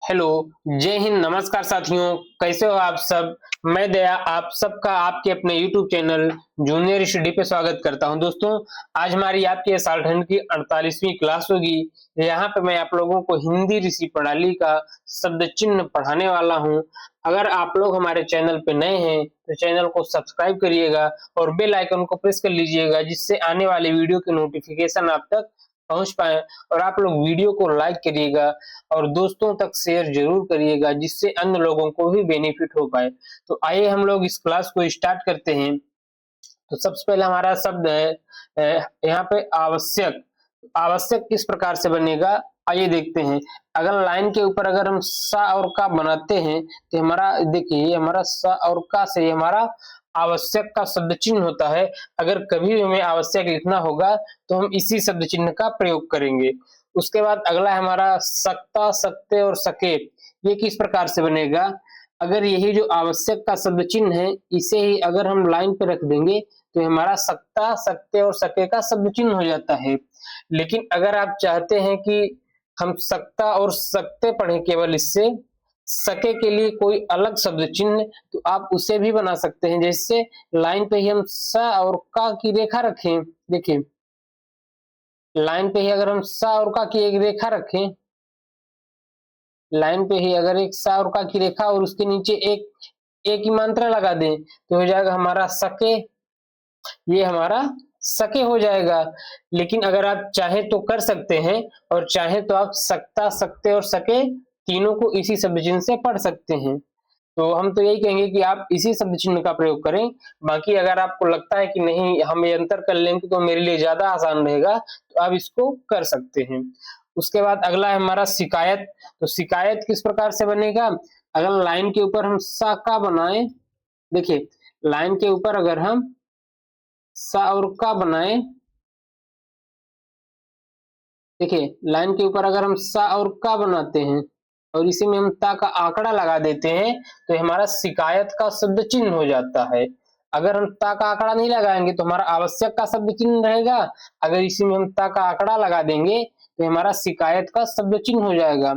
Hello, जय हिंद, नमस्कार साथियों। कैसे हो आप सब? मैं दया आप सबका आपके अपने यूट्यूब चैनल जूनियर स्टडी पे स्वागत करता हूं। दोस्तों, आज हमारी आपके साल ठंड की 48वीं क्लास होगी। यहाँ पे मैं आप लोगों को हिंदी ऋषि प्रणाली का शब्द चिन्ह पढ़ाने वाला हूं। अगर आप लोग हमारे चैनल पे नए हैं तो चैनल को सब्सक्राइब करिएगा और बेल आइकन को प्रेस कर लीजिएगा, जिससे आने वाले वीडियो की नोटिफिकेशन आप तक पहुंच पाए। और आप लोग वीडियो को लाइक करिएगा और दोस्तों तक शेयर जरूर करिएगा, जिससे अन्य लोगों को भी बेनिफिट हो पाए। तो आइए हम लोग इस क्लास को स्टार्ट करते हैं। तो सबसे पहले हमारा शब्द है यहाँ पे आवश्यक। आवश्यक किस प्रकार से बनेगा, आइए देखते हैं। अगर लाइन के ऊपर अगर हम सा और का बनाते हैं तो हमारा देखिए, ये हमारा सा और का से ये हमारा आवश्यक का शब्द चिन्ह होता है। अगर कभी भी हमें आवश्यक लिखना होगा तो हम इसी शब्द चिन्ह का प्रयोग करेंगे। उसके बाद अगला है हमारा सकता, सकते और सके। ये किस प्रकार से बनेगा? अगर यही जो आवश्यक का शब्द चिन्ह है, इसे ही अगर हम लाइन पे रख देंगे तो हमारा सकता, सकते और सके का शब्द चिन्ह हो जाता है। लेकिन अगर आप चाहते हैं कि हम सकता और सकते पढ़ें केवल इससे, सके के लिए कोई अलग शब्द चिन्ह, तो आप उसे भी बना सकते हैं। जैसे लाइन पे ही हम स और का की रेखा रखें, देखिए लाइन पे ही अगर हम सा और का की एक रेखा रखें, लाइन पे ही अगर एक सा और का की रेखा और उसके नीचे एक की मात्रा लगा दें तो हो जाएगा हमारा सके। ये हमारा सके हो जाएगा। लेकिन अगर आप चाहे तो कर सकते हैं, और चाहे तो आप सकता, सकते और सके तीनों को इसी शब्द चिन्ह से पढ़ सकते हैं। तो हम तो यही कहेंगे कि आप इसी शब्द चिन्ह का प्रयोग करें। बाकी अगर आपको लगता है कि नहीं हम ये अंतर कर लेंगे तो मेरे लिए ज्यादा आसान रहेगा, तो आप इसको कर सकते हैं। उसके बाद अगला है हमारा शिकायत। तो शिकायत किस प्रकार से बनेगा? अगर लाइन के ऊपर हम सा का बनाए, देखिए लाइन के ऊपर अगर हम सा और का बनाए, देखिए लाइन के ऊपर अगर हम सा और का बनाते हैं और इसी में हम ता का आंकड़ा लगा देते हैं तो हमारा शिकायत का शब्द चिन्ह हो जाता है। अगर हम ता का आंकड़ा नहीं लगाएंगे तो हमारा आवश्यक का शब्द चिन्ह रहेगा। अगर इसी में हम ता का आंकड़ा लगा देंगे तो हमारा शिकायत का शब्द चिन्ह हो जाएगा।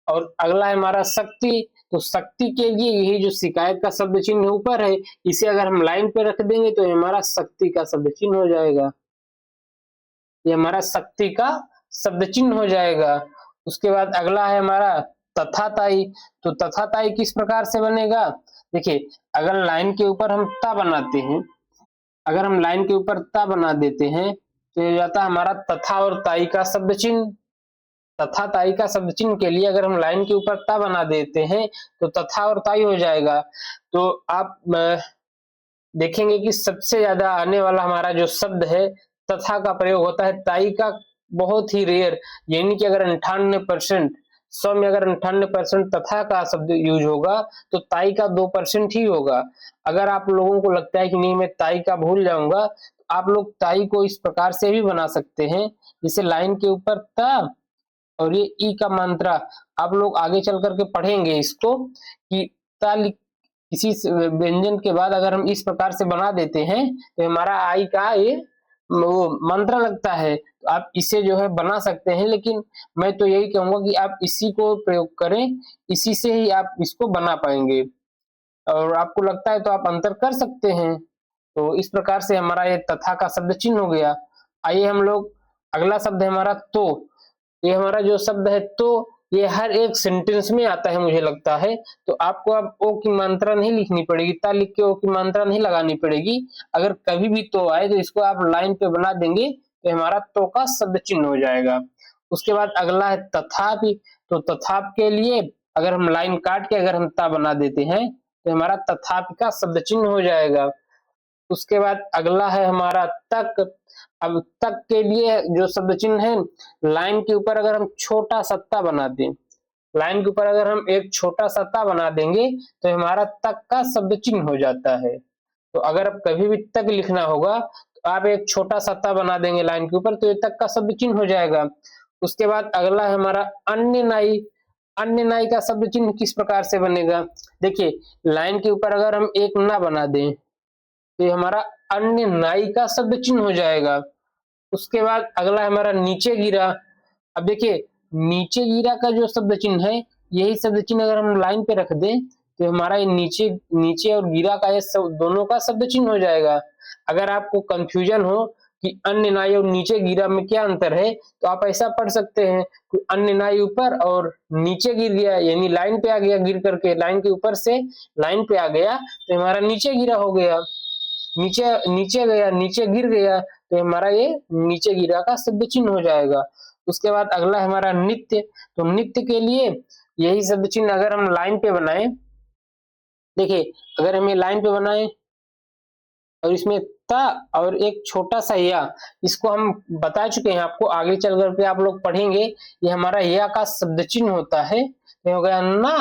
और अगला है हमारा शक्ति। तो शक्ति के लिए यही जो शिकायत का शब्द चिन्ह ऊपर है, इसे अगर हम लाइन पे रख देंगे तो हमारा शक्ति का शब्द चिन्ह हो जाएगा। ये हमारा शक्ति का शब्द चिन्ह हो जाएगा। उसके बाद अगला है हमारा तथाताई। तो तथाताई किस प्रकार से बनेगा? देखिए अगर लाइन के ऊपर हम ता बनाते हैं, अगर हम लाइन के ऊपर ता बना देते हैं तो ये जाता है हमारा तथा और ताई का शब्द चिन्ह। तथा ताई का शब्द चिन्ह के लिए अगर हम लाइन के ऊपर ता बना देते हैं तो तथा और ताई हो जाएगा। तो आप देखेंगे कि सबसे ज्यादा आने वाला हमारा जो शब्द है तथा का प्रयोग होता है, ताई का बहुत ही रेयर। यानी कि अगर 98%, 100 में अगर 98% तथा का शब्द यूज होगा तो ताई का 2% ही होगा। अगर आप लोगों को लगता है कि नहीं मैं ताई का भूल जाऊंगा, तो आप लोग ताई को इस प्रकार से भी बना सकते हैं, जैसे लाइन के ऊपर ता और ये ई का मात्रा। आप लोग आगे चल करके पढ़ेंगे इसको कि ता किसी व्यंजन के बाद अगर हम इस प्रकार से बना देते हैं तो हमारा आई का ये वो मंत्र लगता है। तो आप इसे जो है बना सकते हैं, लेकिन मैं तो यही कहूंगा कि आप इसी को प्रयोग करें, इसी से ही आप इसको बना पाएंगे। और आपको लगता है तो आप अंतर कर सकते हैं। तो इस प्रकार से हमारा ये तथा का शब्द चिन्ह हो गया। आइए हम लोग अगला शब्द है हमारा तो। ये हमारा जो शब्द है तो, ये हर एक सेंटेंस में आता है मुझे लगता है। तो आपको अब ओ की मात्रा नहीं लिखनी पड़ेगी, ता लिख के ओ की मात्रा नहीं लगानी पड़ेगी। अगर कभी भी तो आए तो इसको आप लाइन पे बना देंगे तो हमारा तो का शब्द चिन्ह हो जाएगा। उसके बाद अगला है तथापि। तो तथाप के लिए अगर हम लाइन काट के अगर हम ता बना देते हैं तो हमारा तथापि का शब्द चिन्ह हो जाएगा। उसके बाद अगला है हमारा तक। अब तक के लिए जो शब्द चिन्ह है, लाइन के ऊपर अगर हम छोटा सत्ता बना दें, लाइन के ऊपर अगर हम एक छोटा सत्ता बना देंगे तो हमारा तक का शब्द चिन्ह हो जाता है। तो अगर अब कभी भी तक लिखना होगा तो आप एक छोटा सत्ता बना देंगे लाइन के ऊपर, तो ये तक का शब्द चिन्ह हो जाएगा। उसके बाद अगला है हमारा अन्य नाई। अन्य नाई का शब्द चिन्ह किस प्रकार से बनेगा? देखिए लाइन के ऊपर अगर हम एक ना बना दें तो ये हमारा अन्य नाई का शब्द चिन्ह हो जाएगा। उसके बाद अगला हमारा नीचे गिरा। अब देखिए नीचे गिरा का जो शब्द चिन्ह है यही शब्द चिन्ह अगर हम लाइन पे रख दें तो हमारा ये नीचे नीचे और गिरा का ये दोनों का शब्द चिन्ह हो जाएगा। अगर आपको कंफ्यूजन हो कि अन्य नाई और नीचे गिरा में क्या अंतर है, तो आप ऐसा पढ़ सकते हैं कि अन्य नाई ऊपर और नीचे गिर गया, यानी लाइन पे आ गया, गिर करके लाइन के ऊपर से लाइन पे आ गया तो हमारा नीचे गिरा हो गया। नीचे नीचे गया, नीचे गिर गया तो हमारा ये नीचे गिरा का शब्द चिन्ह हो जाएगा। उसके बाद अगला है हमारा नित्य। तो नित्य के लिए यही शब्द चिन्ह अगर हम लाइन पे बनाए, देखिए अगर हम ये लाइन पे बनाए और इसमें त और एक छोटा सा या, इसको हम बता चुके हैं आपको, आगे चल करके आप लोग पढ़ेंगे। ये हमारा या का शब्द चिन्ह होता है। तो हो गया ना,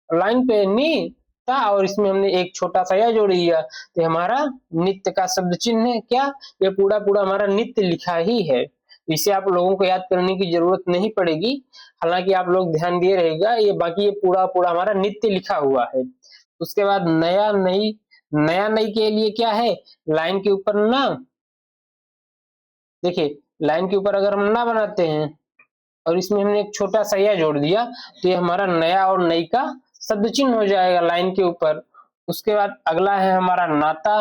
लाइन पे नी ता और इसमें हमने एक छोटा सा या जोड़ दिया तो हमारा नित्य का शब्द चिन्ह है। क्या, ये पूरा पूरा हमारा नित्य लिखा ही है। इसे आप लोगों को याद करने की जरूरत नहीं पड़ेगी, हालांकि आप लोग ध्यान दिए रहेगा, ये बाकी ये पूरा पूरा हमारा नित्य लिखा हुआ है। उसके बाद नया नई। नया नई के लिए क्या है, लाइन के ऊपर ना, देखिए लाइन के ऊपर अगर हम ना बनाते हैं और इसमें हमने एक छोटा सा या जोड़ दिया तो ये हमारा नया और नई का शब्द चिन्ह हो जाएगा लाइन के ऊपर। उसके बाद अगला है हमारा नाता।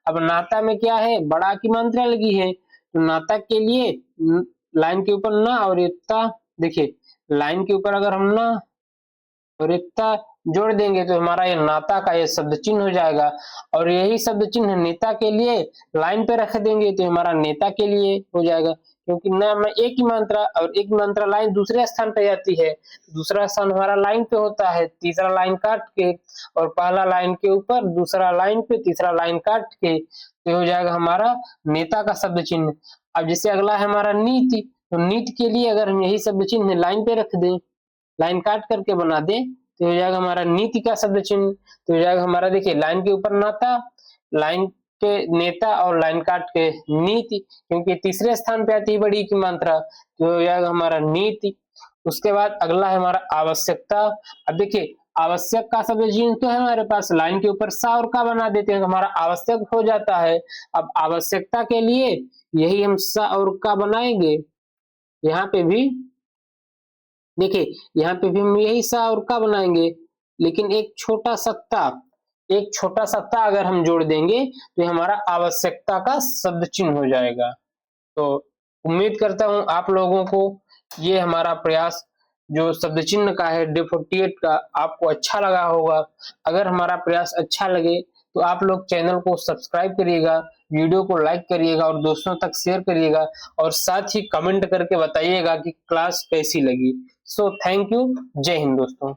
अब नाता में क्या है, बड़ा की मात्रा लगी है तो नाता के लिए लाइन के ऊपर ना और इतना, देखिए लाइन के ऊपर अगर हम ना और इतना जोड़ देंगे तो हमारा ये नाता का ये शब्द चिन्ह हो जाएगा। और यही शब्द चिन्ह नेता के लिए लाइन पे रख देंगे तो हमारा नेता के लिए हो जाएगा, क्योंकि न में एक ही मात्रा और एक मात्रा लाइन दूसरे स्थान पे जाती है। दूसरा स्थान हमारा लाइन पे होता है, तीसरा लाइन काट के, और पहला लाइन के ऊपर, दूसरा लाइन पे, तीसरा लाइन काट के, तो हो जाएगा हमारा नेता का शब्द चिन्ह। अब जैसे अगला है हमारा नीति। तो नीति के लिए अगर हम यही शब्द चिन्ह लाइन पे रख दें, लाइन काट करके बना दे तो हो जाएगा हमारा नीति का शब्द चिन्ह। तो हो जाएगा हमारा, देखिए लाइन के ऊपर नाता, लाइन पे नेता और लाइन काट के नीति, क्योंकि तीसरे स्थान पे आती है बड़ी की मात्रा, तो हो जाएगा हमारा नीति। उसके बाद अगला है हमारा आवश्यकता। अब देखिए आवश्यक का शब्द चिन्ह तो है हमारे पास, लाइन के ऊपर सा और का बना देते हैं तो हमारा आवश्यक हो जाता है। अब आवश्यकता के लिए यही हम सा और का बनाएंगे। यहाँ पे भी देखिए, यहाँ पे भी हम यही सा और का बनाएंगे, लेकिन एक छोटा सा ता अगर हम जोड़ देंगे तो हमारा आवश्यकता का शब्द चिन्ह हो जाएगा। तो उम्मीद करता हूं आप लोगों को ये हमारा प्रयास जो शब्द चिन्ह का है डे 48 का आपको अच्छा लगा होगा। अगर हमारा प्रयास अच्छा लगे तो आप लोग चैनल को सब्सक्राइब करिएगा, वीडियो को लाइक करिएगा और दोस्तों तक शेयर करिएगा, और साथ ही कमेंट करके बताइएगा कि क्लास कैसी लगी। So thank you. जय हिंद दोस्तों।